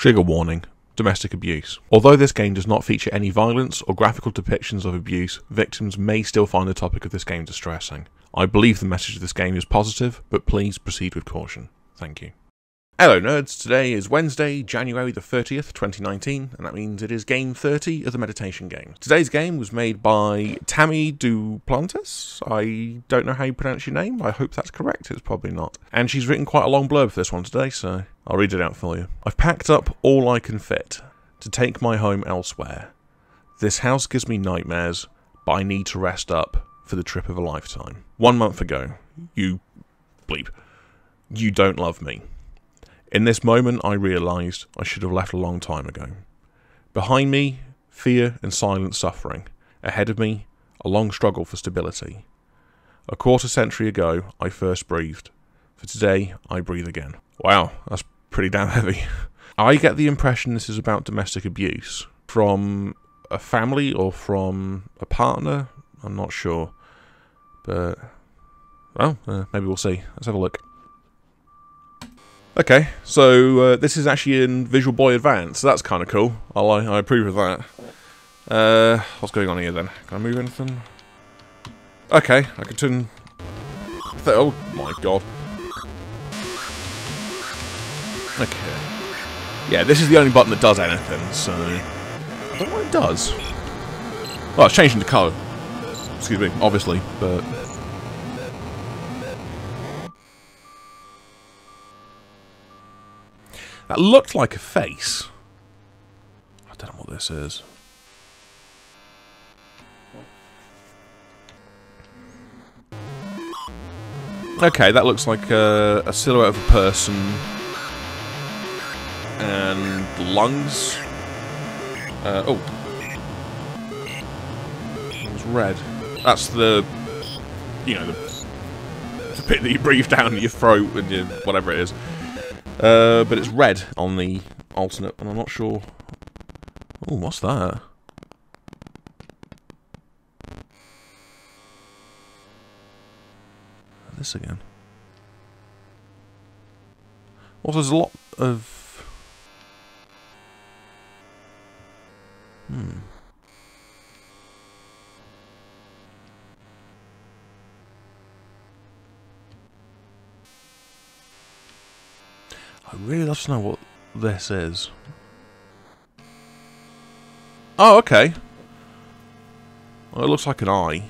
Trigger warning. Domestic abuse. Although this game does not feature any violence or graphical depictions of abuse, victims may still find the topic of this game distressing. I believe the message of this game is positive, but please proceed with caution. Thank you. Hello nerds, today is Wednesday, January the 30th, 2019, and that means it is game 30 of the meditation game. Today's game was made by Tammy Duplantis. I don't know how you pronounce your name, I hope that's correct, it's probably not. And she's written quite a long blurb for this one today, so I'll read it out for you. I've packed up all I can fit to take my home elsewhere. This house gives me nightmares, but I need to rest up for the trip of a lifetime. 1 month ago, you don't love me. In this moment, I realised I should have left a long time ago. Behind me, fear and silent suffering. Ahead of me, a long struggle for stability. A quarter century ago, I first breathed. For today, I breathe again. Wow, that's pretty damn heavy. I get the impression this is about domestic abuse. From a family or from a partner? I'm not sure. But, well, maybe we'll see. Let's have a look. Okay, so this is actually in Visual Boy Advance, so that's kind of cool. I approve of that. What's going on here then? Can I move anything? Okay, I can turn... Oh my god. Okay. Yeah, this is the only button that does anything, so... I don't know what it does. Well, it's changing the colour. Excuse me, obviously, but... That looked like a face. I don't know what this is. Okay, that looks like a silhouette of a person. And lungs. Oh. It's red. That's the... You know, the bit that you breathe down your throat and your... whatever it is. But it's red on the alternate, and I'm not sure... Oh, what's that? This again. Well, there's a lot of... I'd really love to know what this is. Oh, okay. Well, it looks like an eye.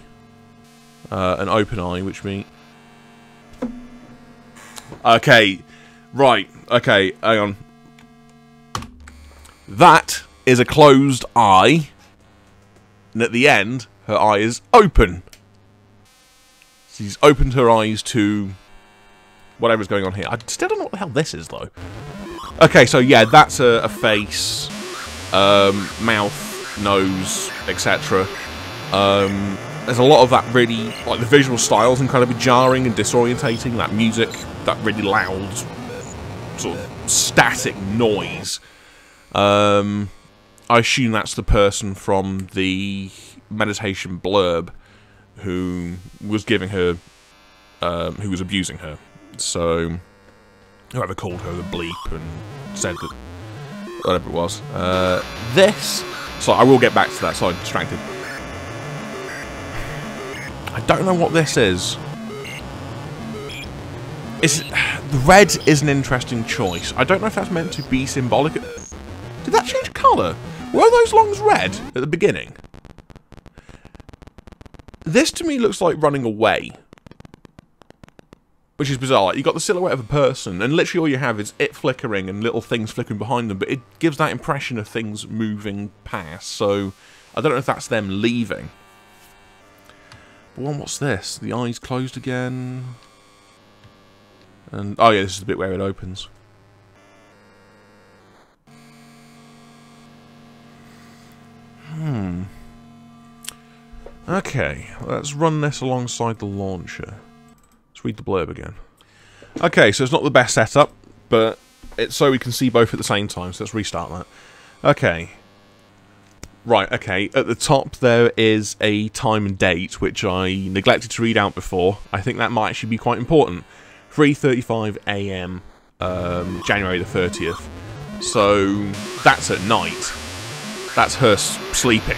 An open eye, which means... Okay. Right. Okay, hang on. That is a closed eye. And at the end, her eye is open. She's opened her eyes to... whatever's going on here. I still don't know what the hell this is, though. Okay, so yeah, that's a face, mouth, nose, etc. There's a lot of that really, like the visual styles incredibly jarring and disorientating. That music, that really loud, sort of static noise. I assume that's the person from the meditation blurb who was giving her, who was abusing her. So, whoever called her the bleep and said that, whatever it was. This, so I will get back to that, so I'm distracted. I don't know what this is. The red is an interesting choice. I don't know if that's meant to be symbolic. Did that change colour? Were those lungs red at the beginning? This to me looks like running away. Which is bizarre. Like, you've got the silhouette of a person, and literally all you have is it flickering and little things flickering behind them, but it gives that impression of things moving past, so I don't know if that's them leaving. But what's this? The eyes closed again. And oh yeah, this is the bit where it opens. Okay, let's run this alongside the launcher. Let's read the blurb again. Okay, so it's not the best setup, but it's so we can see both at the same time, so let's restart that. Okay. Right, okay, at the top there is a time and date, which I neglected to read out before. I think that might actually be quite important. 3:35 AM, January the 30th. So that's at night. That's her sleeping.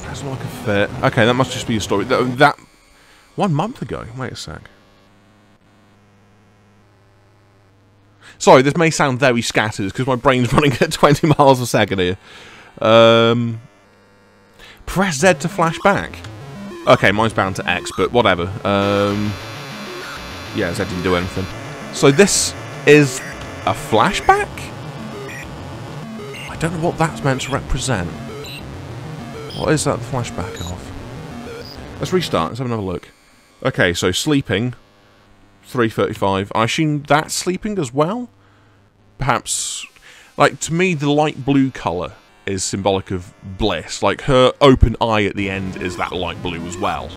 Doesn't like a fit. Okay, that must just be a story. That 1 month ago. Wait a sec. Sorry, this may sound very scattered because my brain's running at 20 miles a second here. Press Z to flash back. Okay, mine's bound to X, but whatever. Yeah, Z didn't do anything. So this is a flashback? I don't know what that's meant to represent. What is that flashback of? Let's restart. Let's have another look. Okay, so sleeping. 3:35. I assume that's sleeping as well? Perhaps... Like, to me, the light blue colour is symbolic of bliss. Like, her open eye at the end is that light blue as well.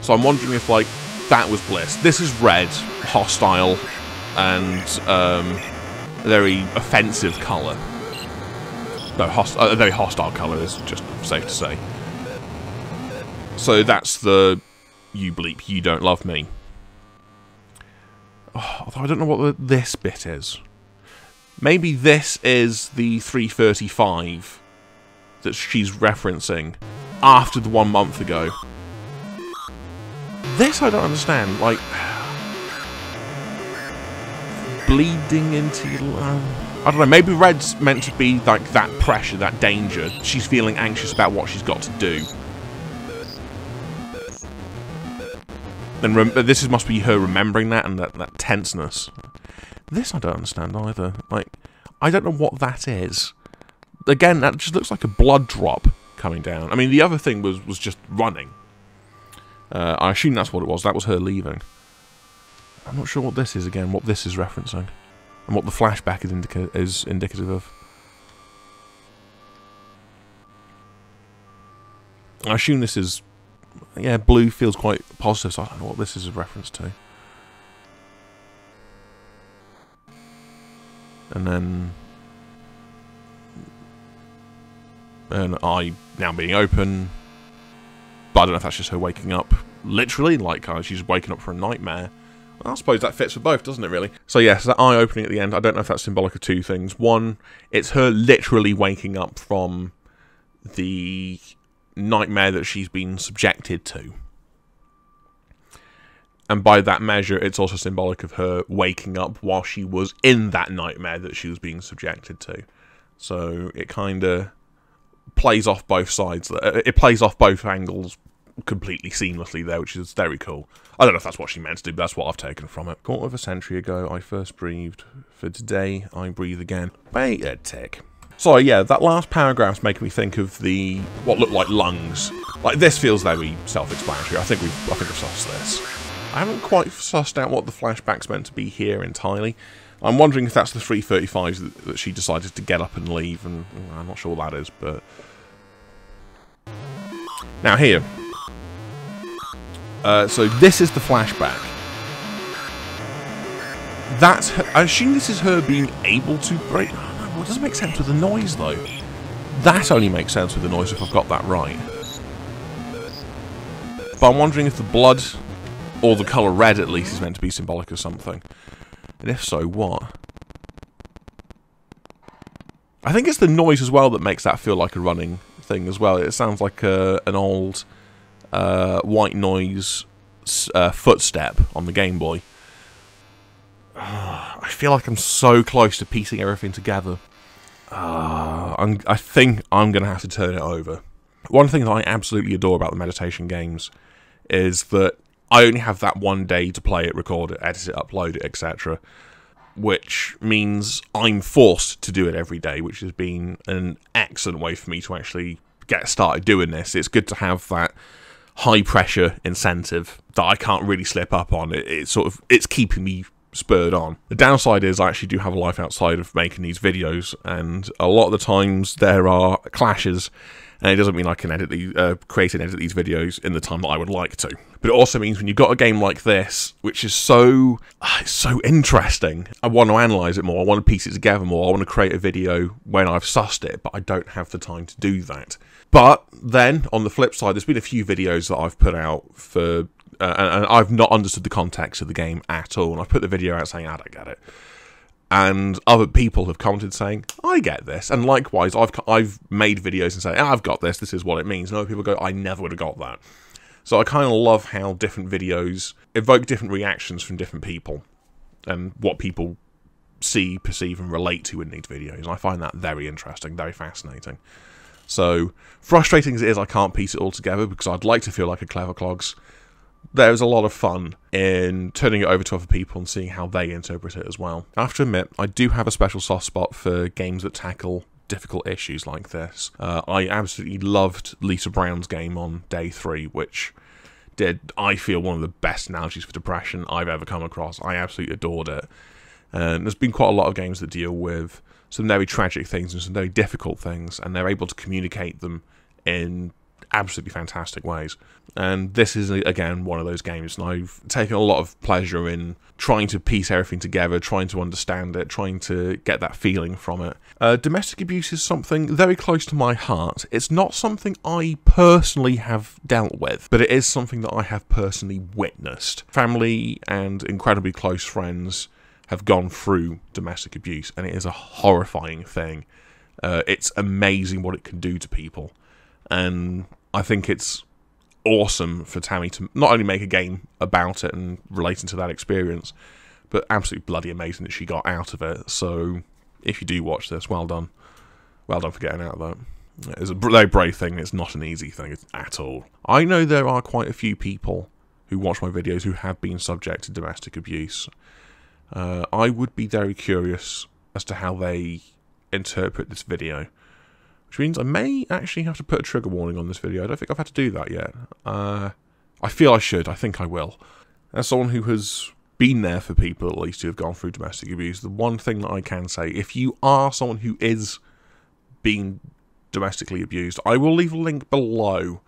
So I'm wondering if, like, that was bliss. This is red, hostile, and very offensive colour. No, a very hostile colour is just safe to say. So that's the you bleep, you don't love me. Oh, although I don't know what this bit is. Maybe this is the 3:35 that she's referencing after the 1 month ago. This I don't understand. Like, bleeding into your... I don't know, maybe red's meant to be like that pressure, that danger. She's feeling anxious about what she's got to do. And this must be her remembering that and that tenseness. This I don't understand either. Like, I don't know what that is. Again, that just looks like a blood drop coming down. I mean, the other thing was just running. I assume that's what it was. That was her leaving. I'm not sure what this is again, what this is referencing. And what the flashback is indicative of. I assume this is... Yeah, blue feels quite positive, so I don't know what this is a reference to. And then... an eye now being open. But I don't know if that's just her waking up. Literally, like she's waking up from a nightmare. I suppose that fits for both, doesn't it, really? So yes, that eye opening at the end, I don't know if that's symbolic of two things. One, it's her literally waking up from the nightmare that she's been subjected to. And by that measure, it's also symbolic of her waking up while she was in that nightmare that she was being subjected to. So it kind of plays off both sides. It plays off both angles completely seamlessly there, which is very cool. I don't know if that's what she meant to do, but that's what I've taken from it. Quarter of a century ago, I first breathed. For today, I breathe again. Wait a tick. So yeah, that last paragraph's making me think of the what looked like lungs. Like, this feels very self-explanatory. I think we've sussed this. I haven't quite sussed out what the flashback's meant to be here entirely. I'm wondering if that's the 3:35s that she decided to get up and leave, and I'm not sure what that is, but... Now here. So this is the flashback. That's her, I assume this is her being able to break... Oh, no, it doesn't make sense with the noise, though. That only makes sense with the noise if I've got that right. But I'm wondering if the blood, or the colour red at least, is meant to be symbolic of something. And if so, what? I think it's the noise as well that makes that feel like a running thing as well. It sounds like an old white noise footstep on the Game Boy. I feel like I'm so close to piecing everything together. I think I'm going to have to turn it over. One thing that I absolutely adore about the meditation games is that I only have that one day to play it, record it, edit it, upload it, etc. Which means I'm forced to do it every day, which has been an excellent way for me to actually get started doing this. It's good to have that high pressure incentive that I can't really slip up on. It's keeping me spurred on. The downside is I actually do have a life outside of making these videos, and a lot of the times there are clashes, and it doesn't mean I can create and edit these videos in the time that I would like to. But it also means when you've got a game like this, which is so interesting, I want to analyse it more, I want to piece it together more, I want to create a video when I've sussed it, but I don't have the time to do that. But then, on the flip side, there's been a few videos that I've put out for... and I've not understood the context of the game at all. And I've put the video out saying, I don't get it. And other people have commented saying, I get this. And likewise, I've made videos and say, I've got this, this is what it means. And other people go, I never would have got that. So I kind of love how different videos evoke different reactions from different people. And what people see, perceive, and relate to in these videos. And I find that very interesting, very fascinating. So, frustrating as it is, I can't piece it all together because I'd like to feel like a clever clogs. There's a lot of fun in turning it over to other people and seeing how they interpret it as well. I have to admit, I do have a special soft spot for games that tackle difficult issues like this. I absolutely loved Lisa Brown's game on day 3, which did, I feel, one of the best analogies for depression I've ever come across. I absolutely adored it. And there's been quite a lot of games that deal with some very tragic things and some very difficult things, and they're able to communicate them in absolutely fantastic ways. And this is, again, one of those games, and I've taken a lot of pleasure in trying to piece everything together, trying to understand it, trying to get that feeling from it. Domestic abuse is something very close to my heart. It's not something I personally have dealt with, but it is something that I have personally witnessed. Family and incredibly close friends have gone through domestic abuse, and it is a horrifying thing. It's amazing what it can do to people, and I think it's awesome for Tammy to not only make a game about it and relating to that experience, but absolutely bloody amazing that she got out of it. So if you do watch this, well done. Well done for getting out of that. It's a very brave thing. It's not an easy thing at all. I know there are quite a few people who watch my videos who have been subject to domestic abuse. I would be very curious as to how they interpret this video, which means I may actually have to put a trigger warning on this video. I don't think I've had to do that yet. I feel I should. I think I will. As someone who has been there for people, at least, who have gone through domestic abuse, the one thing that I can say, if you are someone who is being domestically abused, I will leave a link below.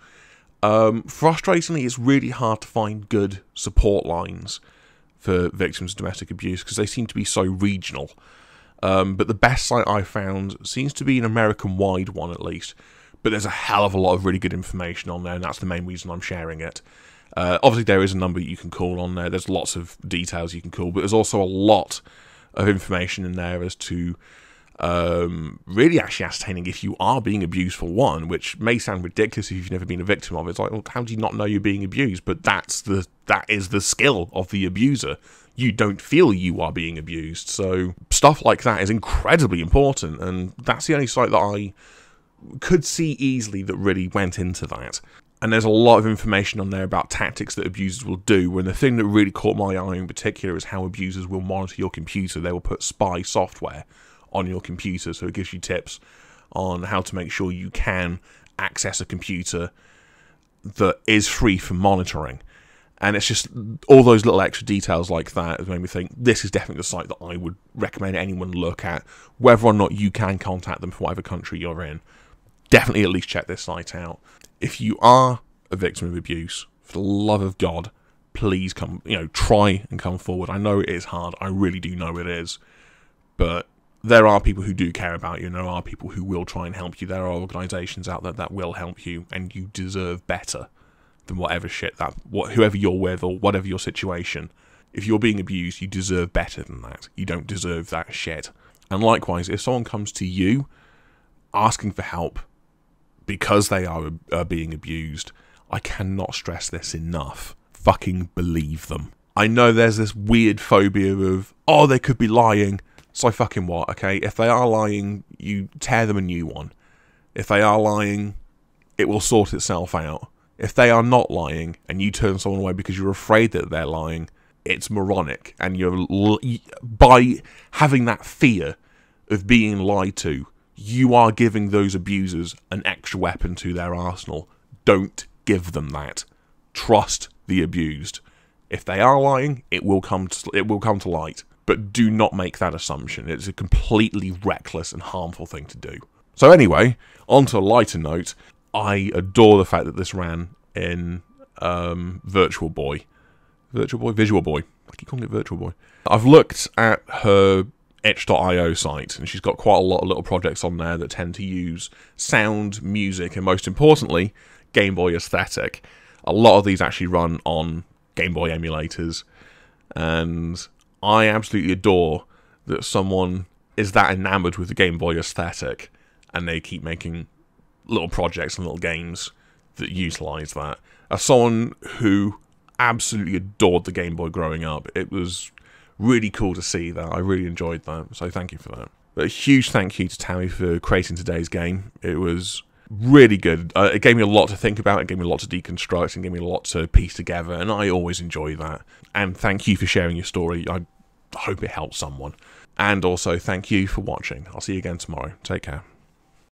Frustratingly, it's really hard to find good support lines for victims of domestic abuse because they seem to be so regional. But the best site I found seems to be an American-wide one, at least. But there's a hell of a lot of really good information on there, and that's the main reason I'm sharing it. Obviously, there is a number you can call on there. There's lots of details you can call, but there's also a lot of information in there as to really actually ascertaining if you are being abused for one, which may sound ridiculous if you've never been a victim of it. It's like, well, how do you not know you're being abused? But that is the skill of the abuser. You don't feel you are being abused. So stuff like that is incredibly important, and that's the only site that I could see easily that really went into that. And there's a lot of information on there about tactics that abusers will do, and the thing that really caught my eye in particular is how abusers will monitor your computer. They will put spy software on your computer, so it gives you tips on how to make sure you can access a computer that is free from monitoring. And it's just all those little extra details like that has made me think this is definitely the site that I would recommend anyone look at, whether or not you can contact them from whatever country you're in. Definitely at least check this site out. If you are a victim of abuse, for the love of God, please come, try and come forward. I know it is hard. I really do know it is. But there are people who do care about you, and there are people who will try and help you. There are organisations out there that will help you, and you deserve better than whatever shit whoever you're with or whatever your situation. If you're being abused, you deserve better than that. You don't deserve that shit. And likewise, if someone comes to you asking for help because they are being abused, I cannot stress this enough. Fucking believe them. I know there's this weird phobia of, oh, they could be lying. So fucking what, okay? If they are lying, you tear them a new one. If they are lying, it will sort itself out. If they are not lying, and you turn someone away because you're afraid that they're lying, it's moronic. And by having that fear of being lied to, you are giving those abusers an extra weapon to their arsenal. Don't give them that. Trust the abused. If they are lying, it will come to light. But do not make that assumption. It's a completely reckless and harmful thing to do. So anyway, on to a lighter note. I adore the fact that this ran in Visual Boy. I keep calling it Virtual Boy. I've looked at her itch.io site, and she's got quite a lot of little projects on there that tend to use sound, music, and most importantly, Game Boy aesthetic. A lot of these actually run on Game Boy emulators, and I absolutely adore that someone is that enamored with the Game Boy aesthetic, and they keep making little projects and little games that utilize that. As someone who absolutely adored the Game Boy growing up, it was really cool to see that. I really enjoyed that, so thank you for that. But a huge thank you to Tammy for creating today's game. It was really good. It gave me a lot to think about, it gave me a lot to deconstruct, and gave me a lot to piece together, and I always enjoy that. And thank you for sharing your story. I hope it helps someone. And also, thank you for watching. I'll see you again tomorrow. Take care.